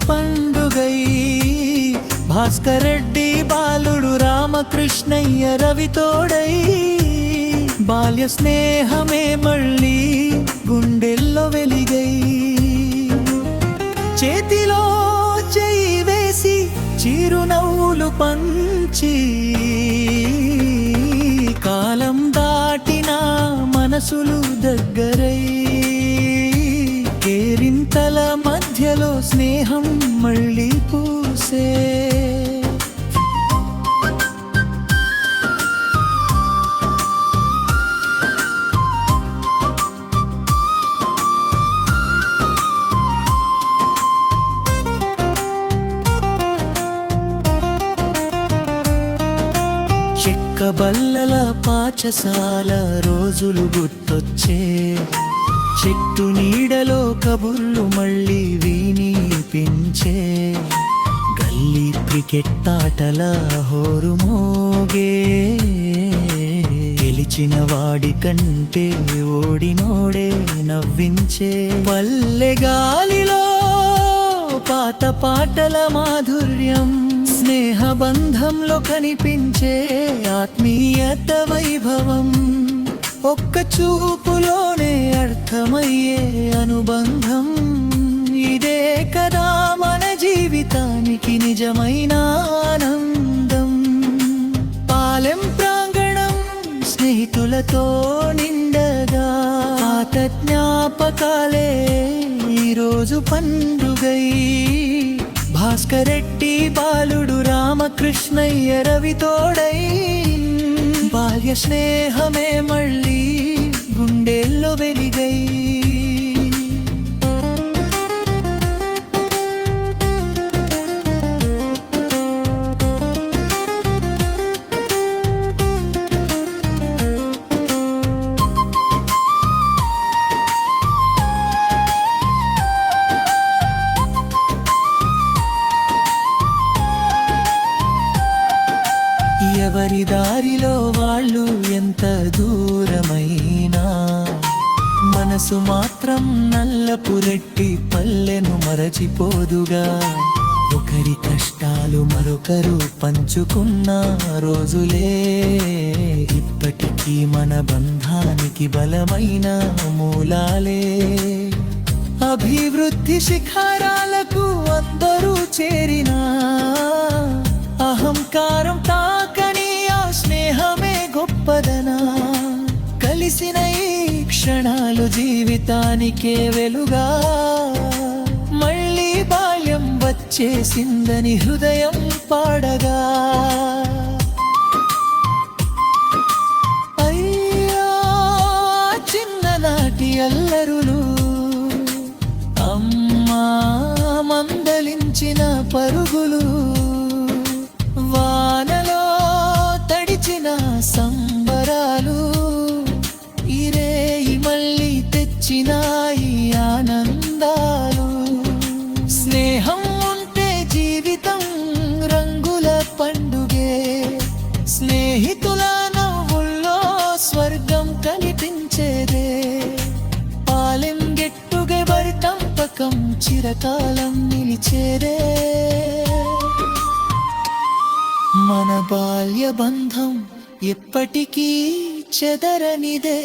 పండుగై భాస్కరెడ్డి బాలుడు రామకృష్ణయ్య రవితోడై బాల్య స్నేహమే మళ్ళీ గుండెల్లో వెలిగై చేతిలో చెయ్యి వేసి చిరునవ్వులు పంచి కాలం దాటిన మనసులు దగ్గరై కేరింతల మధ్యలో స్నేహం మళ్ళీ పూసే చెక్కబల్లల పాఠశాల రోజులు గుర్తొచ్చే చెట్టు నీడలో కబుర్లు మళ్ళీ వినిపించే గల్లీ క్రికెట్ ఆటల హోరు మోగే గెలిచిన వాడి కంటే ఓడినోడే నవ్వించే పల్లె గాలిలో పాత పాటల మాధుర్యం స్నేహ బంధంలో కనిపించే ఆత్మీయత వైభవం ఒక్క చూపులోనే అర్థమయ్యే అనుబంధం ఇదే కదా మన జీవితానికి నిజమైన ఆనందం పాలెం ప్రాంగణం స్నేహితులతో నిండగా పాత జ్ఞాపకాలే ఈరోజు పండుగై భాస్కరెడ్డి బాలుడు రామకృష్ణయ్య రవితోడై బాల్య స్నేహమే మళ్ళీ గుండెల్లో వెలిగై ఎవరి దారిలో వాళ్ళు ఎంత దూరమైనా మనసు మాత్రం నల్లపురెట్టి పల్లెను మరచిపోదుగా ఒకరి కష్టాలు మరొకరు పంచుకున్న రోజులే ఇప్పటికీ మన బంధానికి బలమైన మూలాలే అభివృద్ధి శిఖరాలకు అందరూ చేరినా అహంకారం తాకని ఆ స్నేహమే గొప్పదనా కలిసిన ఈ క్షణాలు జీవితానికే వెలుగా మళ్ళీ బాల్యం వచ్చేసిందని హృదయం పాడగా అయ్యా చిన్ననాటి అల్లరులు అమ్మా మందలించిన పరుగులు వానలో తడిచిన సంబరాలు ఇరే మళ్ళీ తెచ్చిన ఈ ఆనందాలు స్నేహం ఉంటే జీవితం రంగుల పండుగే స్నేహితుల నవ్వుల్లో స్వర్గం కనిపించేదే పాలెం గెట్టుగెవరి తంపకం చిరకాలం నిలిచేదే మన బాల్య బంధం ఎప్పటికీ చెదరనిదే